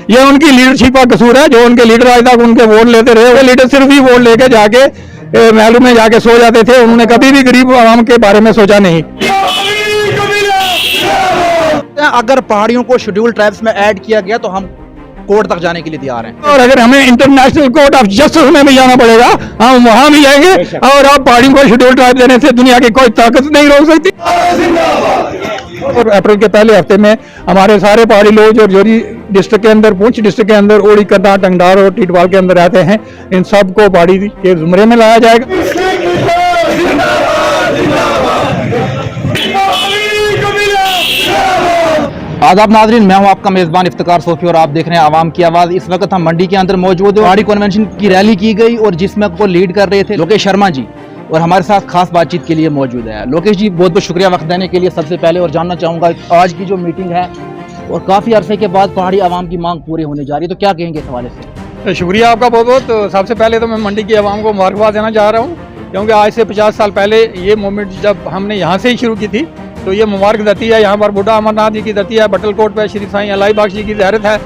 ये उनकी लीडरशिप का कसूर है। जो उनके लीडर आज तक उनके वोट लेते रहे, वो लीडर सिर्फ ही वोट लेके जाके महलों में जाके सो जाते थे। उन्होंने कभी भी गरीब आवाम के बारे में सोचा नहीं। अगर पहाड़ियों को शेड्यूल ट्राइब्स में ऐड किया गया तो हम कोर्ट तक जाने के लिए तैयार हैं। और अगर हमें इंटरनेशनल कोर्ट ऑफ जस्टिस में भी जाना पड़ेगा, हम वहां भी जाएंगे। और अब पहाड़ियों को शेड्यूल ट्राइब देने से दुनिया की कोई ताकत नहीं रोक सकती। और अप्रैल के पहले हफ्ते में हमारे सारे पहाड़ी लोग जो जोरी डिस्ट्रिक्ट के अंदर, पुंछ डिस्ट्रिक्ट के अंदर, ओड़ी, करनाल, टंगडार और टीटवाल के अंदर रहते हैं, इन सबको पहाड़ी के जुमरे में लाया जाएगा। आदाब नाजरीन, मैं हूं आपका मेज़बान इफ्तिकार सोफी और आप देख रहे हैं आवाम की आवाज़। इस वक्त हम मंडी के अंदर मौजूद हैं। पहाड़ी कन्वेंशन की रैली की गई और जिसमें को लीड कर रहे थे लोकेश शर्मा जी, और हमारे साथ खास बातचीत के लिए मौजूद है। लोकेश जी, बहुत बहुत शुक्रिया वक्त देने के लिए सबसे पहले। और जानना चाहूँगा आज की जो मीटिंग है और काफ़ी अरसे के बाद पहाड़ी आवाम की मांग पूरी होने जा रही है, तो क्या कहेंगे इस हवाले से? शुक्रिया आपका बहुत बहुत। सबसे पहले तो मैं मंडी की आवाम को मुबारकबाद देना चाह रहा हूँ, क्योंकि आज से 50 साल पहले ये मूवमेंट जब हमने यहाँ से ही शुरू की थी, तो ये मुबारक दती है। यहाँ पर बुढ़ा अमरनाथ जी की दती है, बटलकोट पे श्री साईं अलाई बख्श जी की ज़ियारत है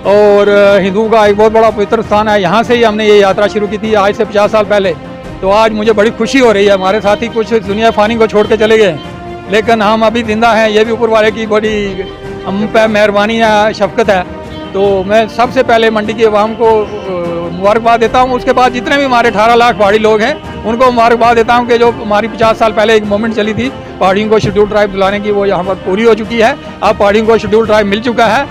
और हिंदुओं का एक बहुत बड़ा पवित्र स्थान है। यहाँ से ही हमने ये यात्रा शुरू की थी आज से 50 साल पहले। तो आज मुझे बड़ी खुशी हो रही है। हमारे साथी कुछ दुनिया फ़ानी को छोड़ के चले गए, लेकिन हम अभी जिंदा हैं, ये भी ऊपर वाले की बड़ी हम पे मेहरबानी है, शफकत है। तो मैं सबसे पहले मंडी की आवाम को मुबारकबाद देता हूँ। उसके बाद जितने भी हमारे 18 लाख पहाड़ी लोग हैं उनको मुबारकबाद देता हूँ कि जो हमारी 50 साल पहले एक मूवमेंट चली थी पहाड़ियों को शेड्यूल ट्राइब दिलाने की, वो यहाँ पर पूरी हो चुकी है। अब पहाड़ियों को शेड्यूल ट्राइब मिल चुका है।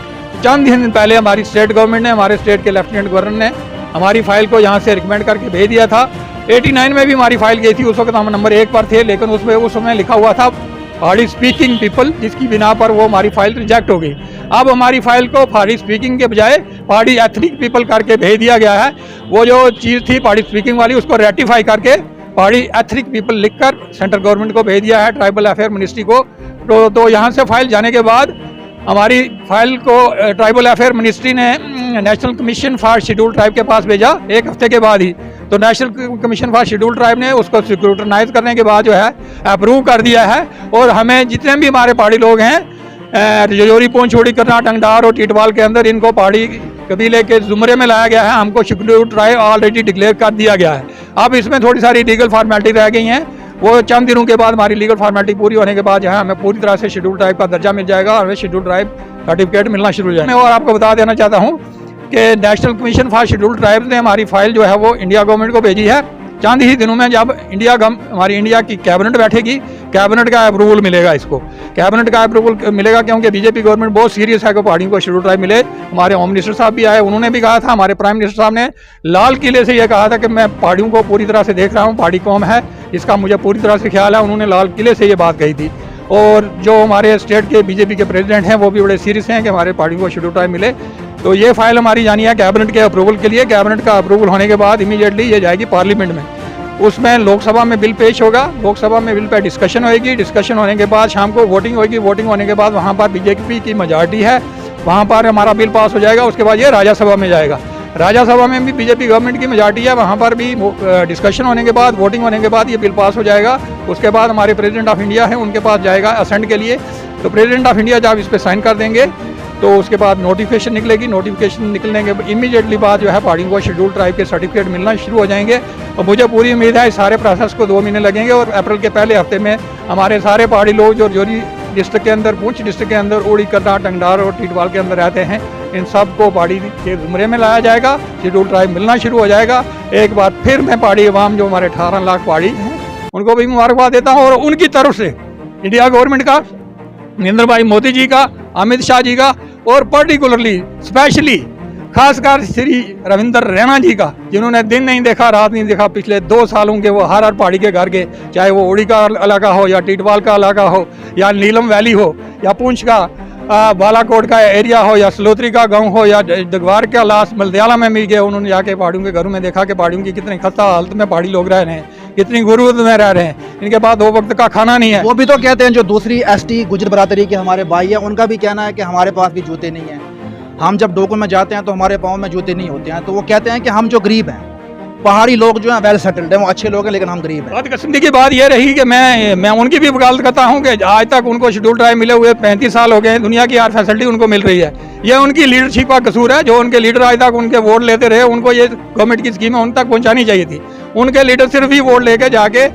चंद दिन पहले हमारी स्टेट गवर्नमेंट ने, हमारे स्टेट के लेफ्टिनेंट गवर्नर ने हमारी फाइल को यहाँ से रिकमेंड करके भेज दिया था। 89 में भी हमारी फाइल गई थी, उस वक्त हम नंबर 1 पर थे, लेकिन उसमें उस समय लिखा हुआ था पहाड़ी स्पीकिंग पीपल, जिसकी बिना पर वो हमारी फाइल रिजेक्ट हो गई। अब हमारी फाइल को पहाड़ी स्पीकिंग के बजाय पहाड़ी एथनिक पीपल करके भेज दिया गया है। वो जो चीज़ थी पहाड़ी स्पीकिंग वाली, उसको रेटिफाई करके पहाड़ी एथनिक पीपल लिखकर सेंट्रल गवर्नमेंट को भेज दिया है, ट्राइबल अफेयर मिनिस्ट्री को। तो यहाँ से फाइल जाने के बाद हमारी फाइल को ट्राइबल अफेयर मिनिस्ट्री ने national commission for schedule tribe के पास भेजा 1 हफ्ते के बाद ही। तो national commission for schedule tribe ने उसको स्क्रूटनाइज करने के बाद जो है अप्रूव कर दिया है। और हमें जितने भी हमारे पहाड़ी लोग हैं रजौरी, पुंछ, ओड़ी, करनाल, टंगडार और टीटवाल के अंदर, इनको पहाड़ी कबीले के जुमरे में लाया गया है। हमको शेड्यूल ट्राइब ऑलरेडी डिक्लेयर कर दिया गया है। अब इसमें थोड़ी सारी लीगल फॉर्मेलिटी रह गई हैं, वो चंद दिनों के बाद हमारी लीगल फॉर्मेलिटी पूरी होने के बाद जो है हमें पूरी तरह से शेड्यूल ट्राइब का दर्जा मिल जाएगा और हमें शेड्यूल ट्राइब सर्टिफिकेट मिलना शुरू हो जाएगा। और आपको बता देना चाहता हूँ कि national commission for schedule tribes ने हमारी फाइल जो है वो इंडिया गवर्नमेंट को भेजी है। चंद ही दिनों में जब हमारी इंडिया की कैबिनेट बैठेगी, कैबिनेट का अप्रूवल मिलेगा। इसको कैबिनेट का अप्रूवल मिलेगा क्योंकि बीजेपी गवर्नमेंट बहुत सीरियस है कि पहाड़ियों को शेड्यूल ट्राइब मिले। हमारे होम मिनिस्टर साहब भी आए, उन्होंने भी कहा था, हमारे प्राइम मिनिस्टर साहब ने लाल किले से ये कहा था कि मैं पहाड़ियों को पूरी तरह से देख रहा हूँ, पहाड़ी कौम है, इसका मुझे पूरी तरह से ख्याल है। उन्होंने लाल किले से ये बात कही थी। और जो हमारे स्टेट के बीजेपी के प्रेसिडेंट हैं वो भी बड़े सीरियस हैं कि हमारे पहाड़ियों को शेड्यूल ट्राइब मिले। तो ये फाइल हमारी जानी है कैबिनेट के अप्रूवल के लिए। कैबिनेट का अप्रूवल होने के बाद इमीडिएटली ये जाएगी पार्लियामेंट में। उसमें लोकसभा में बिल पेश होगा, लोकसभा में बिल पर डिस्कशन होगी, डिस्कशन होने के बाद शाम को वोटिंग होगी, वोटिंग होने के बाद वहाँ पर बीजेपी की मेजॉरिटी है, वहाँ पर हमारा बिल पास हो जाएगा। उसके बाद ये राज्यसभा में जाएगा, राज्यसभा में भी बीजेपी गवर्नमेंट की मेजॉरिटी है, वहाँ पर भी डिस्कशन होने के बाद, वोटिंग होने के बाद ये बिल पास हो जाएगा। उसके बाद हमारे प्रेसिडेंट ऑफ इंडिया हैं, उनके पास जाएगा असेंट के लिए। तो प्रेसिडेंट ऑफ इंडिया जब इस पर साइन कर देंगे तो उसके बाद नोटिफिकेशन निकलेगी। नोटिफिकेशन निकलने के इमीडिएटली बाद जो है पहाड़ियों को शेड्यूल ट्राइब के सर्टिफिकेट मिलना शुरू हो जाएंगे। और मुझे पूरी उम्मीद है इस सारे प्रोसेस को 2 महीने लगेंगे और अप्रैल के पहले हफ्ते में हमारे सारे पहाड़ी लोग जो जोरी डिस्ट्रिक्ट के अंदर, पुंछ डिस्ट्रिक्ट के अंदर, ओड़ी, करनाल, टंगडार और टीटवाल के अंदर रहते हैं, इन सब को पहाड़ी के जुमरे में लाया जाएगा, शेड्यूल ट्राइब मिलना शुरू हो जाएगा। एक बार फिर मैं पहाड़ी अवाम जो हमारे 18 लाख पहाड़ी हैं उनको भी मुबारकबाद देता हूँ। और उनकी तरफ से इंडिया गवर्नमेंट का, नरेंद्र भाई मोदी जी का, अमित शाह जी का और पर्टिकुलरली स्पेशली खासकर श्री रविंद्र रैना जी का, जिन्होंने दिन नहीं देखा रात नहीं देखा, पिछले 2 सालों के वो हर पहाड़ी के घर के, चाहे वो ओड़ी का इलाका हो या टीटवाल का इलाका हो या नीलम वैली हो या पुंछ का बालाकोट का एरिया हो या सलोत्री का गांव हो या दगवार का लास्ट मलदयाला में भी गए। उन्होंने जाके पहाड़ियों के घरों में देखा कि पहाड़ियों की कितनी खस्ता हालत में पहाड़ी लोग रह रहे हैं, कितनी गुरूद में रह रहे हैं, इनके पास 2 वक्त का खाना नहीं है। वो भी तो कहते हैं जो दूसरी एसटी गुजर बरादरी के हमारे भाई हैं, उनका भी कहना है कि हमारे पास भी जूते नहीं हैं। हम जब डोकों में जाते हैं तो हमारे पाँव में जूते नहीं होते हैं। तो वो कहते हैं कि हम जो गरीब हैं पहाड़ी लोग जो हैं वेल सेटल्ड हैं, वो अच्छे लोग हैं, लेकिन हम गरीब हैं। बदकिस्मती की बात यह रही कि मैं उनकी भी वकालत करता हूं कि आज तक उनको शेड्यूल ट्राइब मिले हुए 35 साल हो गए हैं, दुनिया की हर फैसिलिटी उनको मिल रही है। यह उनकी लीडरशिप का कसूर है। जो उनके लीडर आज तक उनके वोट लेते रहे, उनको ये गवर्नमेंट की स्कीमें उन तक पहुंचानी चाहिए थी। उनके लीडर सिर्फ ही वोट लेके जाके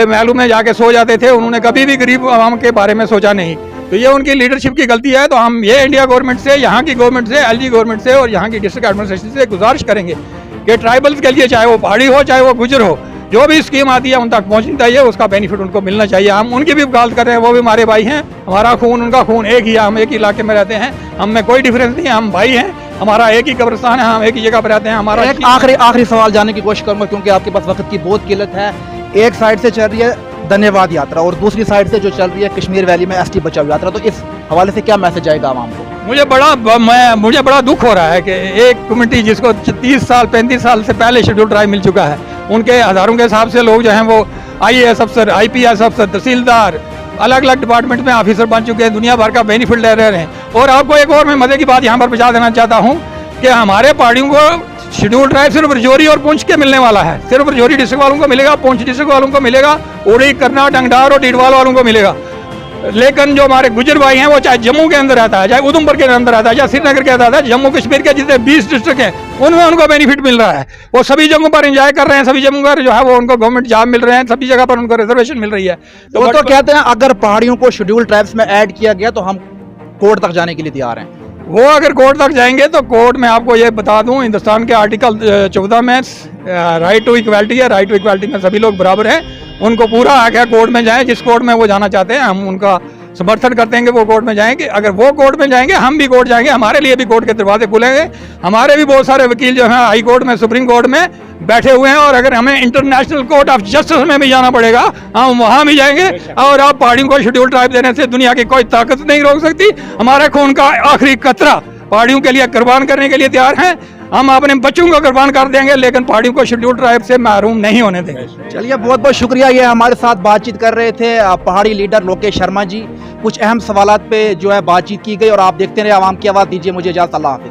महलों में जाके सो जाते थे, उन्होंने कभी भी गरीब आवाम के बारे में सोचा नहीं। तो ये उनकी लीडरशिप की गलती है। तो हम ये इंडिया गवर्नमेंट से, यहाँ की गवर्नमेंट से, एलजी गवर्नमेंट से और यहाँ की डिस्ट्रिक्ट एडमिनिस्ट्रेशन से गुजारिश करेंगे कि ट्राइबल्स के लिए, चाहे वो पहाड़ी हो चाहे वो गुजर हो, जो भी स्कीम आती है उन तक पहुंचनी चाहिए, उसका बेनिफिट उनको मिलना चाहिए। हम उनकी भी वकालत कर रहे हैं, वो भी हमारे भाई हैं, हमारा खून उनका खून एक ही है, हम एक ही इलाके में रहते हैं, हम में कोई डिफरेंस नहीं है, हम भाई हैं, हमारा एक ही कब्रिस्तान है, हम एक ही जगह पर रहते हैं। हमारा एक आखिरी सवाल जानने की कोशिश करूंगा, क्योंकि आपके पास वक्त की बहुत किल्लत है। एक साइड से चल रही है धन्यवाद यात्रा और दूसरी साइड से जो चल रही है कश्मीर वैली में एसटी बचाओ यात्रा, तो इस हवाले से क्या मैसेज आएगा आवाम को? मुझे बड़ा दुख हो रहा है कि एक कमेटी जिसको 30 साल 35 साल से पहले शेड्यूल ट्राइब मिल चुका है, उनके हजारों के हिसाब से लोग जो हैं वो IAS अफसर, IPS अफसर, तहसीलदार, अलग अलग डिपार्टमेंट में ऑफिसर बन चुके हैं, दुनिया भर का बेनिफिट ले रहे हैं। और आपको एक और मैं मजे की बात यहाँ पर पहुँचा देना चाहता हूँ कि हमारे पहाड़ियों को शेड्यूल ट्राइब सिर्फ रजौरी और पुंछ के मिलने वाला है। सिर्फ रजौरी डिस्ट्रिक्ट वालों को मिलेगा, पुंछ डिस्ट्रिक्ट वालों को मिलेगा, उड़ी, करना, डंगडार और डीडवाल वालों को मिलेगा। लेकिन जो हमारे गुजर भाई हैं, वो चाहे जम्मू के अंदर रहता है, चाहे उधमपुर के अंदर रहता है, चाहे श्रीनगर के रहता है, जम्मू कश्मीर के जितने 20 डिस्ट्रिक्ट हैं उनमें उनको बेनिफिट मिल रहा है। वो सभी जगहों पर एंजॉय कर रहे हैं, सभी जगहों पर जो है वो उनको गवर्नमेंट जॉब मिल रहे हैं, सभी जगह पर उनको रिजर्वेशन मिल रही है। तो वो तो कहते हैं अगर पहाड़ियों को शेड्यूल ट्राइब्स में ऐड किया गया तो हम कोर्ट तक जाने के लिए तैयार हैं। वो अगर कोर्ट तक जाएंगे तो कोर्ट में आपको ये बता दूं, हिंदुस्तान के आर्टिकल 14 में राइट टू इक्वालिटी है। राइट टू इक्वालिटी में सभी लोग बराबर हैं, उनको पूरा हक है कोर्ट में जाएं, जिस कोर्ट में वो जाना चाहते हैं हम उनका समर्थन करते हैं कि वो कोर्ट में जाएंगे। अगर वो कोर्ट में जाएंगे, हम भी कोर्ट जाएंगे, हमारे लिए भी कोर्ट के दरवाजे खुलेंगे। हमारे भी बहुत सारे वकील जो हैं हाई कोर्ट में, सुप्रीम कोर्ट में बैठे हुए हैं, और अगर हमें इंटरनेशनल कोर्ट ऑफ जस्टिस में भी जाना पड़ेगा हम वहां भी जाएंगे। और आप पहाड़ियों को शेड्यूल ट्राइब देने से दुनिया की कोई ताकत नहीं रोक सकती। हमारे खून का आखिरी कतरा पहाड़ियों के लिए कुर्बान करने के लिए तैयार हैं। हम अपने बच्चों को कुर्बान कर देंगे, लेकिन पहाड़ियों को शेड्यूल ट्राइब से महरूम नहीं होने देंगे। चलिए, बहुत बहुत शुक्रिया। ये हमारे साथ बातचीत कर रहे थे पहाड़ी लीडर लोकेश शर्मा जी। कुछ अहम सवालात पे जो है बातचीत की गई, और आप देखते रहे आवाम की आवाज़। दीजिए मुझे इजाज़त। अल्लाह हाफिज़।